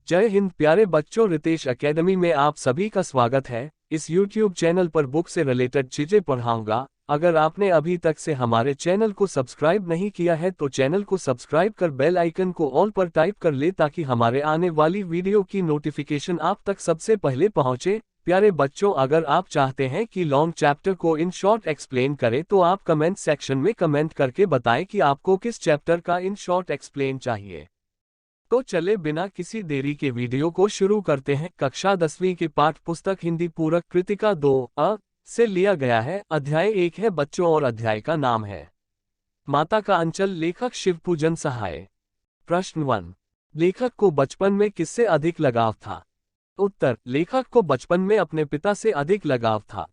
जय हिंद प्यारे बच्चों, रितेश एकेडमी में आप सभी का स्वागत है। इस YouTube चैनल पर बुक से रिलेटेड चीजें पढ़ाऊंगा। अगर आपने अभी तक से हमारे चैनल को सब्सक्राइब नहीं किया है तो चैनल को सब्सक्राइब कर बेल आइकन को ऑल पर टाइप कर ले ताकि हमारे आने वाली वीडियो की नोटिफिकेशन आप तक सबसे पहले पहुंचे। प्यारे बच्चों, अगर आप चाहते हैं कि लॉन्ग चैप्टर को इन शॉर्ट एक्सप्लेन करें तो आप कमेंट सेक्शन में कमेंट करके बताएं कि आपको किस चैप्टर का इन शॉर्ट एक्सप्लेन चाहिए। तो चले बिना किसी देरी के वीडियो को शुरू करते हैं। कक्षा 10वीं की पाठ पुस्तक हिंदी पूरक कृतिका 2 से लिया गया है। अध्याय 1 है बच्चों और अध्याय का नाम है माता का अंचल। लेखक शिवपूजन सहाय। प्रश्न 1, लेखक को बचपन में किससे अधिक लगाव था? उत्तर, लेखक को बचपन में अपने पिता से अधिक लगाव था।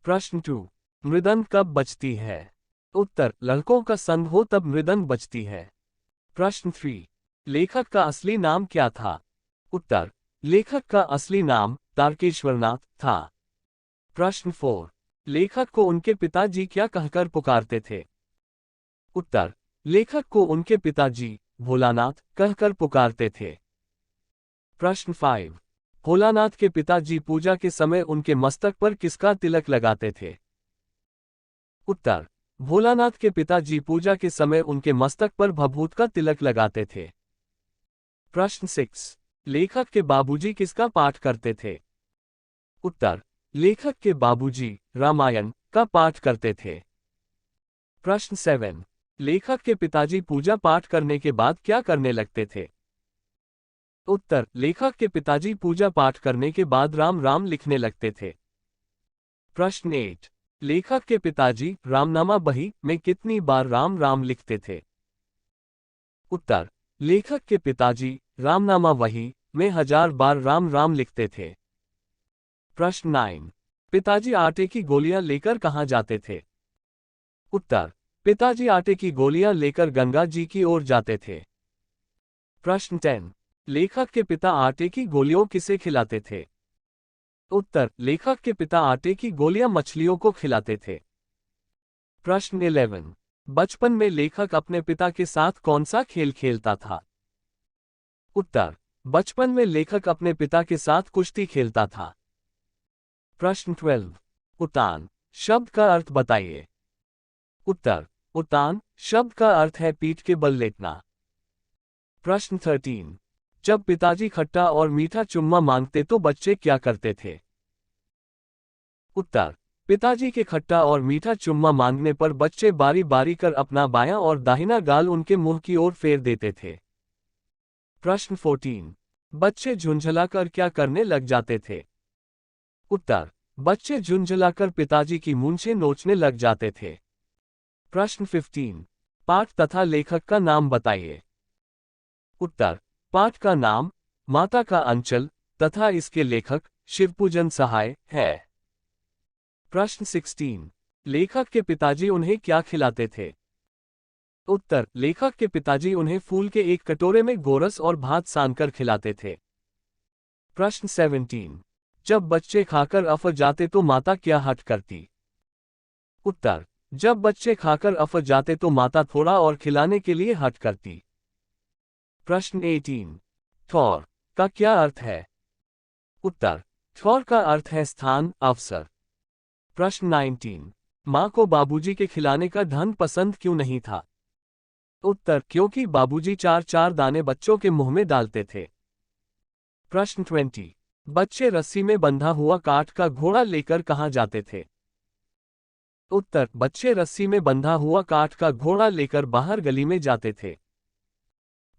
प्रश्न 2, मृदंग कब बजती है? उत्तर, लड़कों का संग हो तब मृदंग बजती है। प्रश्न 3, लेखक का असली नाम क्या था? उत्तर, लेखक का असली नाम तारकेश्वरनाथ था। प्रश्न 4, लेखक को उनके पिताजी क्या कहकर पुकारते थे? उत्तर, लेखक को उनके पिताजी भोलानाथ कहकर पुकारते थे। प्रश्न 5, भोलानाथ के पिताजी पूजा के समय उनके मस्तक पर किसका तिलक लगाते थे? उत्तर, भोलानाथ के पिताजी पूजा के समय उनके मस्तक पर भभूत का तिलक लगाते थे। प्रश्न 6, लेखक के बाबूजी किसका पाठ करते थे? उत्तर, लेखक के बाबूजी रामायण का पाठ करते थे। प्रश्न 7, लेखक के पिताजी पूजा पाठ करने के बाद क्या करने लगते थे? उत्तर, लेखक के पिताजी पूजा पाठ करने के बाद राम राम लिखने लगते थे। प्रश्न 8, लेखक के पिताजी रामनामा बही में कितनी बार राम राम लिखते थे? उत्तर, लेखक के पिताजी रामनामा वही में 1000 बार राम राम लिखते थे। प्रश्न 9, पिताजी आटे की गोलियां लेकर कहां जाते थे? उत्तर, पिताजी आटे की गोलियां लेकर गंगा जी की ओर जाते थे। प्रश्न 10, लेखक के पिता आटे की गोलियों किसे खिलाते थे? उत्तर, लेखक के पिता आटे की गोलियां मछलियों को खिलाते थे। प्रश्न 11, बचपन में लेखक अपने पिता के साथ कौन सा खेल खेलता था? उत्तर, बचपन में लेखक अपने पिता के साथ कुश्ती खेलता था। प्रश्न 12, उतान शब्द का अर्थ बताइए। उत्तर, उतान शब्द का अर्थ है पीठ के बल लेटना। प्रश्न 13, जब पिताजी खट्टा और मीठा चुम्मा मांगते तो बच्चे क्या करते थे? उत्तर, पिताजी के खट्टा और मीठा चुम्मा मांगने पर बच्चे बारी बारी कर अपना बायां और दाहिना गाल उनके मुंह की ओर फेर देते थे। प्रश्न 14, बच्चे झुंझलाकर क्या करने लग जाते थे? उत्तर, बच्चे झुंझलाकर पिताजी की मूंछें नोचने लग जाते थे। प्रश्न 15, पाठ तथा लेखक का नाम बताइए। उत्तर, पाठ का नाम माता का अंचल तथा इसके लेखक शिवपूजन सहाय है। प्रश्न 16, लेखक के पिताजी उन्हें क्या खिलाते थे? उत्तर, लेखक के पिताजी उन्हें फूल के एक कटोरे में गोरस और भात सानकर खिलाते थे। प्रश्न 17, जब बच्चे खाकर अफ जाते तो माता क्या हट करती? उत्तर, जब बच्चे खाकर अफ जाते तो माता थोड़ा और खिलाने के लिए हट करती। प्रश्न 18, थौर का क्या अर्थ है? उत्तर, थौर का अर्थ है स्थान, अवसर। प्रश्न 19, मां को बाबूजी के खिलाने का धन पसंद क्यों नहीं था? उत्तर, क्योंकि बाबूजी 4-4 दाने बच्चों के मुंह में डालते थे। प्रश्न 20, बच्चे रस्सी में बंधा हुआ काठ का घोड़ा लेकर कहां जाते थे? उत्तर, बच्चे रस्सी में बंधा हुआ काठ का घोड़ा लेकर बाहर गली में जाते थे।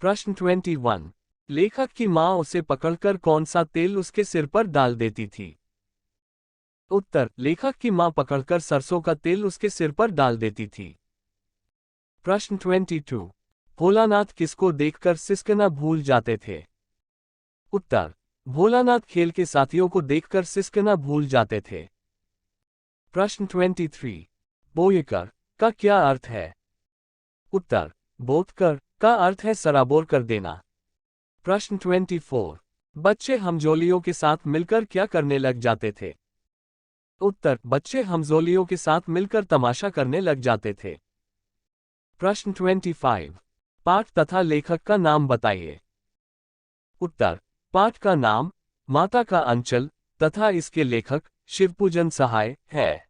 प्रश्न 21, लेखक की मां उसे पकड़कर कौन सा तेल उसके सिर पर डाल देती थी? उत्तर, लेखक की मां पकड़कर सरसों का तेल उसके सिर पर डाल देती थी। प्रश्न 22, भोलानाथ किसको देखकर सिसकना भूल जाते थे? उत्तर, भोलानाथ खेल के साथियों को देखकर सिसकना भूल जाते थे। प्रश्न 23, बोयकर का क्या अर्थ है? उत्तर, बोधकर का अर्थ है सराबोर कर देना। प्रश्न 24, बच्चे हमजोलियों के साथ मिलकर क्या करने लग जाते थे? उत्तर, बच्चे हमजोलियों के साथ मिलकर तमाशा करने लग जाते थे। प्रश्न 25, पाठ तथा लेखक का नाम बताइए। उत्तर, पाठ का नाम माता का अंचल तथा इसके लेखक शिवपूजन सहाय है।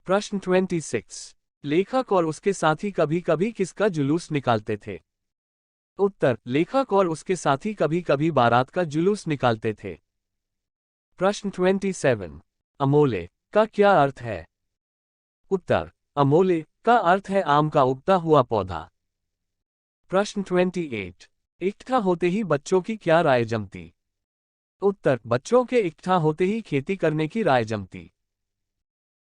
प्रश्न 26, लेखक और उसके साथी कभी कभी किसका जुलूस निकालते थे? उत्तर, लेखक और उसके साथी कभी कभी बारात का जुलूस निकालते थे। प्रश्न 27, अमोले का क्या अर्थ है? उत्तर, अमोले का अर्थ है आम का उगता हुआ पौधा। प्रश्न 28, इकट्ठा होते ही बच्चों की क्या राय जमती? उत्तर, बच्चों के इकट्ठा होते ही खेती करने की राय जमती।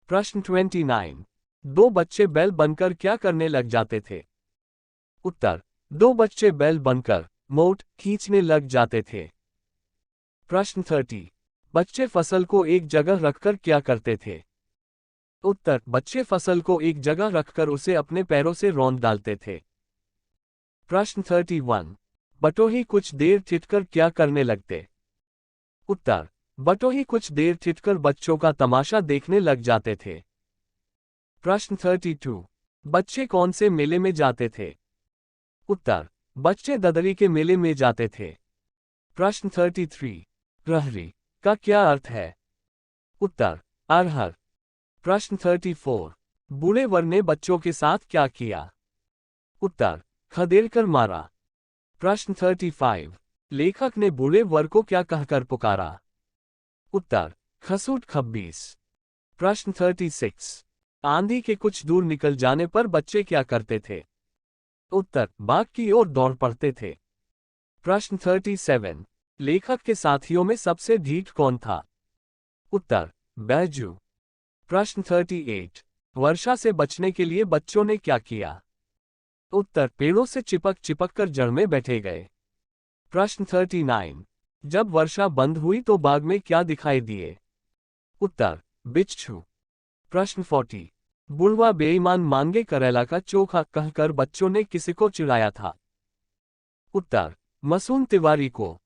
प्रश्न 29, दो बच्चे बैल बनकर क्या करने लग जाते थे? उत्तर, दो बच्चे बैल बनकर मोट खींचने लग जाते थे। प्रश्न 30, बच्चे फसल को एक जगह रखकर क्या करते थे? उत्तर, बच्चे फसल को एक जगह रखकर उसे अपने पैरों से रौंद डालते थे। प्रश्न 31, बटोही कुछ देर ठिठकर क्या करने लगते? उत्तर, बटोही कुछ देर ठिठकर बच्चों का तमाशा देखने लग जाते थे। प्रश्न 32, बच्चे कौन से मेले में जाते थे? उत्तर, बच्चे ददरी के मेले में जाते थे। प्रश्न 33, रहरी का क्या अर्थ है? उत्तर, अरहर। प्रश्न 34, बूढ़े वर ने बच्चों के साथ क्या किया? उत्तर, खदेड़कर मारा। प्रश्न 35, लेखक ने बूढ़े वर को क्या कहकर पुकारा? उत्तर, खसूट खब्बीस। प्रश्न 36, आंधी के कुछ दूर निकल जाने पर बच्चे क्या करते थे? उत्तर, बाग की ओर दौड़ पड़ते थे। प्रश्न 37, लेखक के साथियों में सबसे ढीठ कौन था? उत्तर, बैजू। प्रश्न 38, वर्षा से बचने के लिए बच्चों ने क्या किया? उत्तर, पेड़ों से चिपक चिपक कर जड़ में बैठे गए। प्रश्न 39, जब वर्षा बंद हुई तो बाग में क्या दिखाई दिए? उत्तर, बिच्छू। प्रश्न 40, बुढ़वा बेईमान मांगे करेला का चोखा कहकर बच्चों ने किसको चिढ़ाया था? उत्तर, मसून तिवारी को।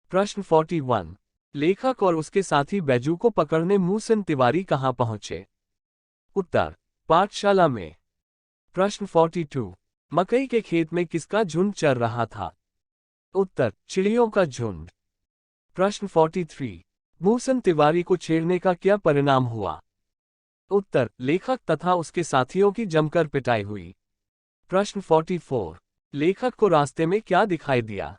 प्रश्न 41, लेखक और उसके साथी बैजू को पकड़ने मूसन तिवारी कहां पहुंचे? उत्तर, पाठशाला में। प्रश्न 42, मकई के खेत में किसका झुंड चर रहा था? उत्तर, चिड़ियों का झुंड। प्रश्न 43, मूसन तिवारी को छेड़ने का क्या परिणाम हुआ? उत्तर, लेखक तथा उसके साथियों की जमकर पिटाई हुई। प्रश्न 44, लेखक को रास्ते में क्या दिखाई दिया?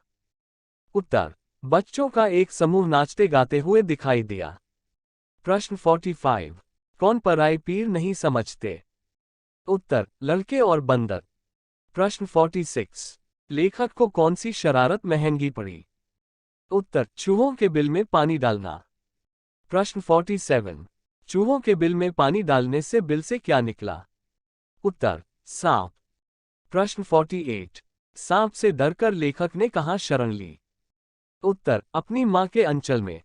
उत्तर, बच्चों का एक समूह नाचते गाते हुए दिखाई दिया। प्रश्न 45, कौन पराई पीर नहीं समझते? उत्तर, लड़के और बंदर। प्रश्न 46, लेखक को कौन सी शरारत महंगी पड़ी? उत्तर, चूहों के बिल में पानी डालना। प्रश्न 47, चूहों के बिल में पानी डालने से बिल से क्या निकला? उत्तर, सांप। प्रश्न 48, सांप से डरकर लेखक ने कहां शरण ली? उत्तर, अपनी मां के अंचल में।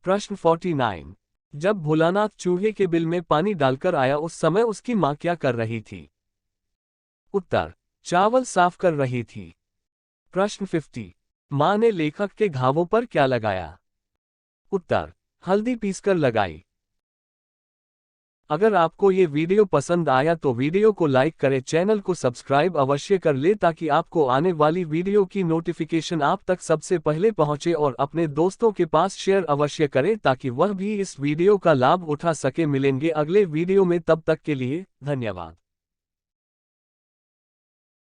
प्रश्न 49, जब भोलानाथ चूहे के बिल में पानी डालकर आया उस समय उसकी मां क्या कर रही थी? उत्तर, चावल साफ कर रही थी। प्रश्न 50, मां ने लेखक के घावों पर क्या लगाया? उत्तर, हल्दी पीसकर लगाई। अगर आपको ये वीडियो पसंद आया तो वीडियो को लाइक करें, चैनल को सब्सक्राइब अवश्य कर ले ताकि आपको आने वाली वीडियो की नोटिफिकेशन आप तक सबसे पहले पहुंचे, और अपने दोस्तों के पास शेयर अवश्य करें ताकि वह भी इस वीडियो का लाभ उठा सके। मिलेंगे अगले वीडियो में, तब तक के लिए धन्यवाद।